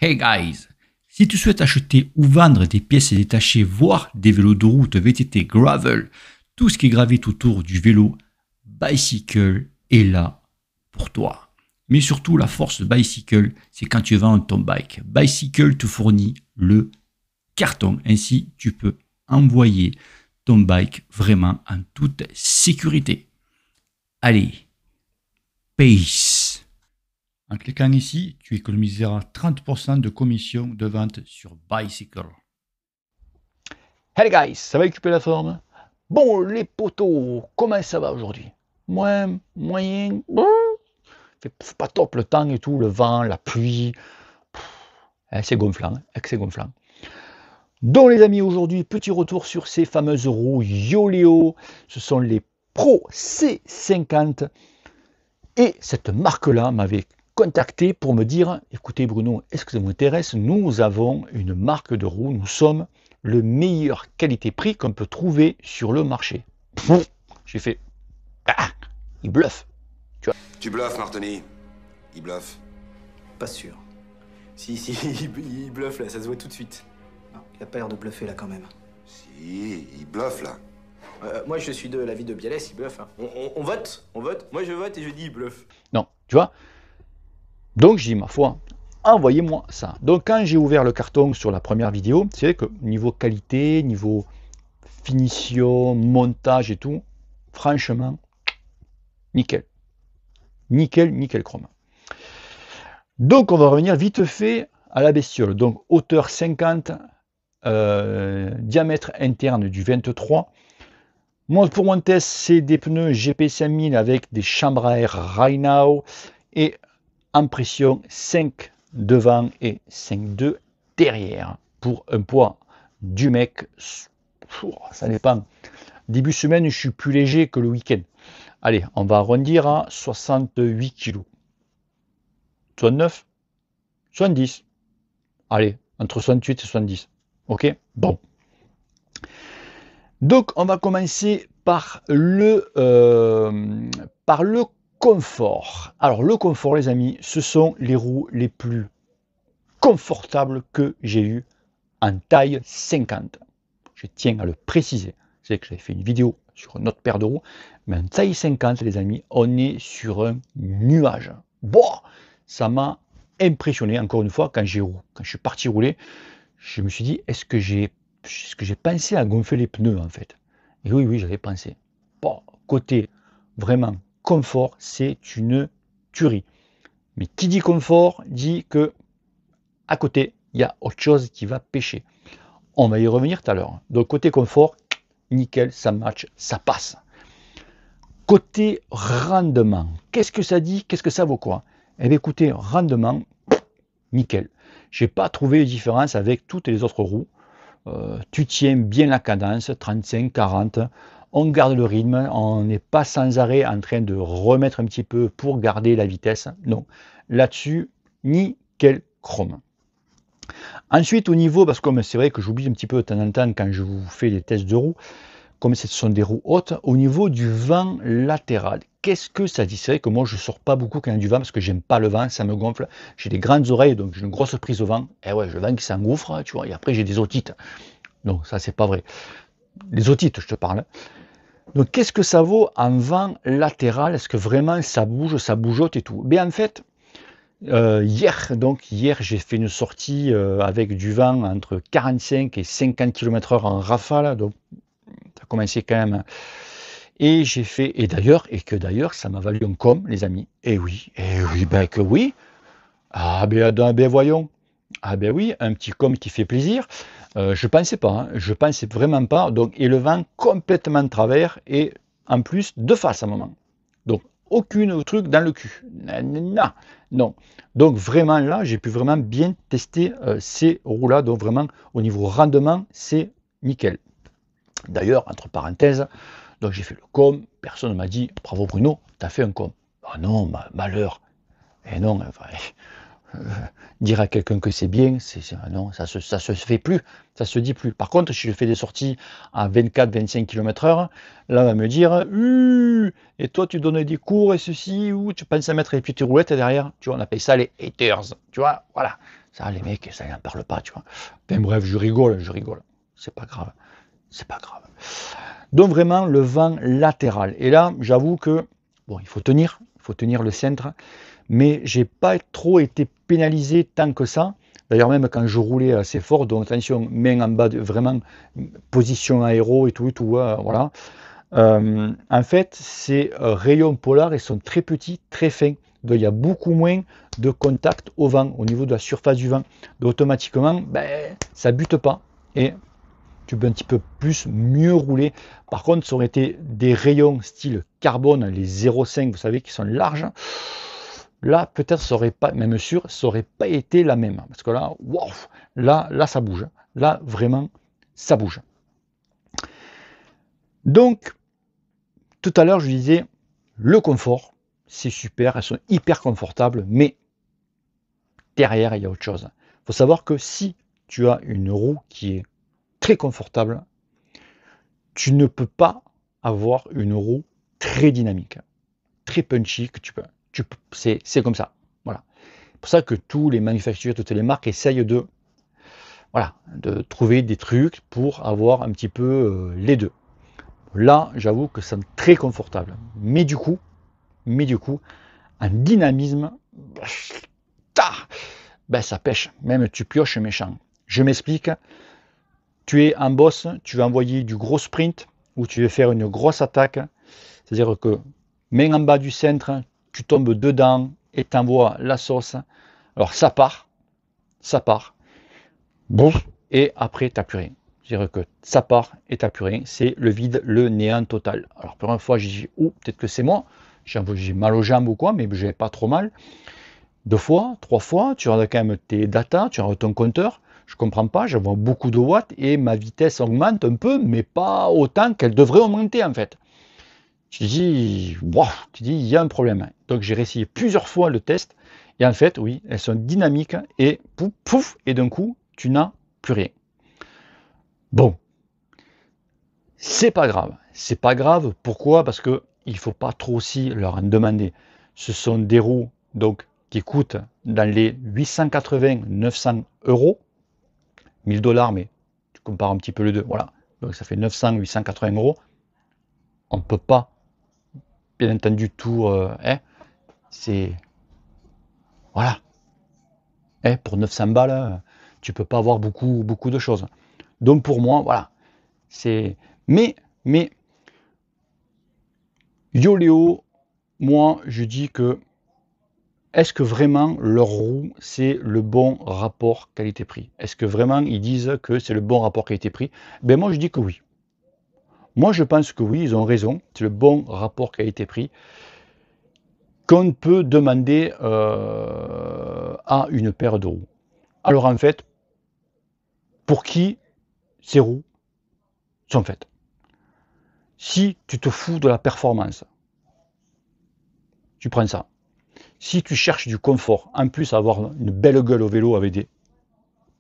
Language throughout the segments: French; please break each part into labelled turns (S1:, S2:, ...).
S1: Hey guys! Si tu souhaites acheter ou vendre des pièces détachées, voire des vélos de route, VTT, gravel, tout ce qui gravite autour du vélo, Bicycle est là pour toi. Mais surtout, la force de Bicycle, c'est quand tu vends ton bike. Bicycle te fournit le carton. Ainsi, tu peux envoyer ton bike vraiment en toute sécurité. Allez, peace! En cliquant ici, tu économiseras 30% de commission de vente sur Bicycle.
S2: Hey guys, ça va occuper la forme? Bon, les potos, comment ça va aujourd'hui? Moyen, c'est pas top le temps et tout, le vent, la pluie, c'est gonflant, c'est gonflant. Donc les amis, aujourd'hui, petit retour sur ces fameuses roues Yoleo, ce sont les Pro C50, et cette marque-là m'avait contacté pour me dire, écoutez Bruno, est-ce que ça vous intéresse? Nous avons une marque de roues, nous sommes le meilleur qualité-prix qu'on peut trouver sur le marché. J'ai fait, ah, il bluffe.
S3: Tu bluffes, Martoni. Il bluffe.
S4: Pas sûr. Si, il bluffe là, ça se voit tout de suite. Non, il a pas l'air de bluffer là quand même.
S3: Si, il bluffe là.
S4: Moi je suis de l'avis de Bialès, il bluffe. Hein. On vote. Moi je vote et je dis il bluffe.
S2: Non, tu vois. Donc je dis, ma foi, envoyez-moi ça. Donc quand j'ai ouvert le carton sur la première vidéo, c'est vrai que niveau qualité, niveau finition, montage et tout, franchement, nickel. Nickel chrome. Donc on va revenir vite fait à la bestiole. Donc hauteur 50, diamètre interne du 23. Moi, pour mon test, c'est des pneus GP5000 avec des chambres à air Rheinau et en pression 5 devant et 5,2 derrière. Pour un poids du mec, ça dépend. Début semaine, je suis plus léger que le week-end. Allez, on va arrondir à 68 kg. 69, 70. Allez, entre 68 et 70. Ok, bon. Donc, on va commencer par le confort. Alors, le confort, les amis, ce sont les roues les plus confortables que j'ai eues en taille 50. Je tiens à le préciser. C'est que j'avais fait une vidéo sur une autre paire de roues, mais en taille 50, les amis, on est sur un nuage. Bon, ça m'a impressionné, encore une fois, quand je suis parti rouler, je me suis dit, est-ce que j'ai pensé à gonfler les pneus, en fait? Et oui, j'avais pensé. Bon, côté vraiment confort, c'est une tuerie. Mais qui dit confort, dit que à côté, il y a autre chose qui va pêcher. On va y revenir tout à l'heure. Donc, côté confort, nickel, ça match, ça passe. Côté rendement, qu'est-ce que ça dit? Qu'est-ce que ça vaut quoi? Eh bien, écoutez, rendement, nickel. Je n'ai pas trouvé de différence avec toutes les autres roues. Tu tiens bien la cadence, 35, 40. On garde le rythme, on n'est pas sans arrêt en train de remettre un petit peu pour garder la vitesse. Non, là-dessus, nickel chrome. Ensuite, au niveau, parce que c'est vrai que j'oublie un petit peu de temps en temps quand je vous fais des tests de roues, comme ce sont des roues hautes, au niveau du vent latéral, qu'est-ce que ça dit? C'est vrai que moi, je ne sors pas beaucoup quand il y a du vent parce que j'aime pas le vent, ça me gonfle. J'ai des grandes oreilles, donc j'ai une grosse prise au vent. Et ouais, le vent qui s'engouffre, tu vois, et après j'ai des otites. Donc ça, c'est pas vrai. Les otites, je te parle. Donc qu'est-ce que ça vaut en vent latéral? Est-ce que vraiment ça bouge, ça bougeote et tout? En fait, hier, j'ai fait une sortie avec du vent entre 45 et 50 km/h en rafale, donc ça a commencé quand même. Et j'ai fait, et d'ailleurs, ça m'a valu un com, les amis. Et oui, ben que oui. Ah ben voyons. Ah ben oui, un petit com qui fait plaisir. Je pensais pas, hein, je pensais vraiment pas. Donc, et le vent complètement de travers et en plus de face à un moment. Donc, aucune truc dans le cul. Non. Donc vraiment là, j'ai pu vraiment bien tester ces roues-là. Donc vraiment, au niveau rendement, c'est nickel. D'ailleurs, entre parenthèses, donc j'ai fait le com, personne ne m'a dit « Bravo Bruno, tu as fait un com ». Ah non, malheur. Et non, enfin, dire à quelqu'un que c'est bien, non, ça se fait plus, ça se dit plus. Par contre, si je fais des sorties à 24-25 km/h, là, on va me dire, et toi, tu donnes des cours et ceci, ou tu penses à mettre les petites roulettes derrière, tu vois, on appelle ça les haters, tu vois, voilà. Ça, les mecs, ça n'en parle pas, tu vois. Enfin, bref, je rigole, c'est pas grave, c'est pas grave. Donc vraiment, le vent latéral. Et là, j'avoue que, bon, il faut tenir le centre, mais j'ai pas trop été pénalisé tant que ça. D'ailleurs, même quand je roulais assez fort, donc attention, main en bas, vraiment position aéro et tout, voilà. En fait, ces rayons polars, ils sont très petits, très fins. Donc, il y a beaucoup moins de contact au vent, au niveau de la surface du vent. Donc, automatiquement, ça bute pas et tu peux un petit peu plus, mieux rouler. Par contre, ça aurait été des rayons style carbone, les 0,5, vous savez, qui sont larges. Là, peut-être, ça aurait pas, même sûr, ça aurait pas été la même. Parce que là, wow, là, ça bouge. Là, vraiment, ça bouge. Donc, tout à l'heure, je disais, le confort, c'est super, elles sont hyper confortables, mais derrière, il y a autre chose. Il faut savoir que si tu as une roue qui est très confortable, tu ne peux pas avoir une roue très dynamique, très punchy, que c'est comme ça. Voilà. C'est pour ça que tous les manufacturiers, toutes les marques essayent de trouver des trucs pour avoir un petit peu les deux. Là, j'avoue que c'est très confortable. Mais du coup, un dynamisme, ça pêche. Même tu pioches méchant. Je m'explique. Tu es en boss, tu vas envoyer du gros sprint ou tu veux faire une grosse attaque. C'est-à-dire que main en bas du centre, tu tombes dedans et t'envoies la sauce. Alors ça part. Bouf, et après, tu n'as plus rien. C'est-à-dire que ça part et tu n'as plus rien. C'est le vide, le néant total. Alors, pour une fois, j'ai dit, peut-être que c'est moi. J'ai mal aux jambes ou quoi, mais je n'avais pas trop mal. 2 fois, 3 fois, tu regardes quand même tes datas, tu regardes ton compteur. Je ne comprends pas, j'avais beaucoup de watts et ma vitesse augmente un peu, mais pas autant qu'elle devrait augmenter en fait. Je dis, il y a un problème. Donc j'ai réessayé plusieurs fois le test et en fait, oui, elles sont dynamiques et pouf, et d'un coup, tu n'as plus rien. Bon, c'est pas grave. C'est pas grave. Pourquoi? Parce que il faut pas trop aussi leur en demander. Ce sont des roues donc qui coûtent dans les 880-900 €, 1000 $, mais tu compares un petit peu les deux. Voilà. Donc ça fait 900-880 €. On ne peut pas, bien entendu, tout. C'est. Voilà. Pour 900 balles, tu peux pas avoir beaucoup de choses. Donc pour moi, voilà. C'est. Mais Yoléo, moi, je dis que est-ce que vraiment leur roue, c'est le bon rapport qualité-prix? Est-ce que vraiment ils disent que c'est le bon rapport qualité-prix? Ben moi, je dis que oui. Moi, je pense que oui, ils ont raison. C'est le bon rapport qualité-prix qu'on peut demander à une paire de roues. Alors en fait, pour qui ces roues sont faites? Si tu te fous de la performance, tu prends ça. Si tu cherches du confort, en plus avoir une belle gueule au vélo avec des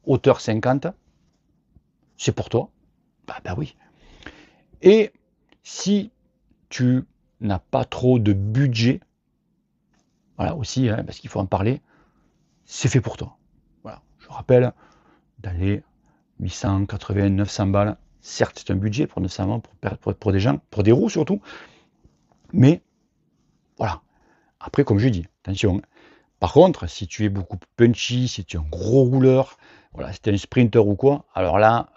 S2: hauteurs 50, c'est pour toi. Bah oui. Et si tu n'as pas trop de budget, voilà aussi, parce qu'il faut en parler, c'est fait pour toi. Voilà. Je rappelle, dans les 880, 900 balles, certes c'est un budget pour 900 balles pour des gens, pour des roues surtout, mais voilà. Après, comme je dis, attention. Par contre, si tu es beaucoup punchy, si tu es un gros rouleur, voilà, si tu es un sprinter ou quoi, alors là,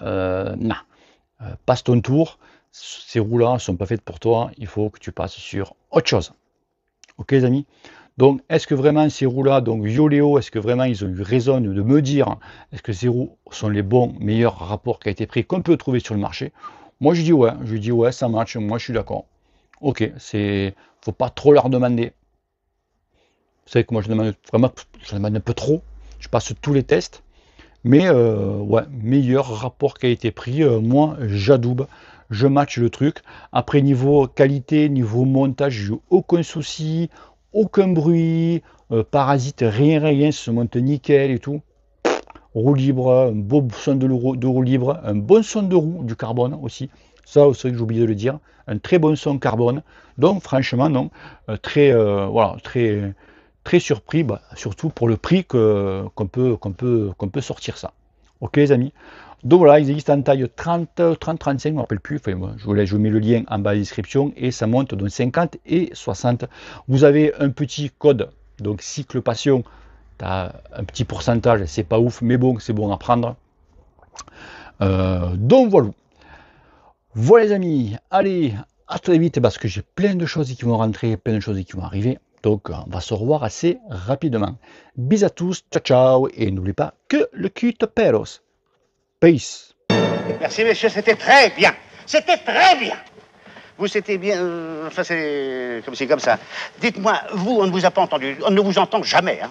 S2: passe ton tour. Ces roues-là ne sont pas faites pour toi. Il faut que tu passes sur autre chose. Ok, les amis? Donc, est-ce que vraiment ces roues-là, donc Yoléo, est-ce que vraiment ils ont eu raison de me dire, est-ce que ces roues sont les bons, meilleurs rapports qualité-prix qu'on peut trouver sur le marché? Moi, je dis ouais, ça match. Moi, je suis d'accord. Ok, faut pas trop leur demander. Vous savez que moi, je demande un peu trop. Je passe tous les tests. Mais ouais, meilleur rapport qualité-prix. Moi, j'adoube. Je match le truc. Après, niveau qualité, niveau montage, j'ai aucun souci, aucun bruit, parasite, rien, se monte nickel et tout. Roue libre, un beau son de roue libre, un bon son de roue, du carbone aussi. Ça aussi, j'ai oublié de le dire. Un très bon son carbone. Donc, franchement, non. Voilà, très surpris, bah, surtout pour le prix qu'on peut sortir ça. Ok, les amis. Donc voilà, ils existent en taille 30-35, je ne me rappelle plus. Enfin, je vous mets le lien en bas de la description et ça monte donc 50 et 60. Vous avez un petit code, donc cycle passion. Tu as un petit pourcentage, c'est pas ouf, mais bon, c'est bon à prendre. Donc voilà. Voilà les amis, allez, à très vite parce que j'ai plein de choses qui vont rentrer, plein de choses qui vont arriver. Donc on va se revoir assez rapidement. Bisous à tous, ciao ciao, et n'oubliez pas que le cul te peros. Peace.
S5: Merci messieurs, c'était très bien. C'était très bien. Vous c'était bien, enfin c'est comme ça. Dites-moi, vous, on ne vous a pas entendu, on ne vous entend jamais, hein.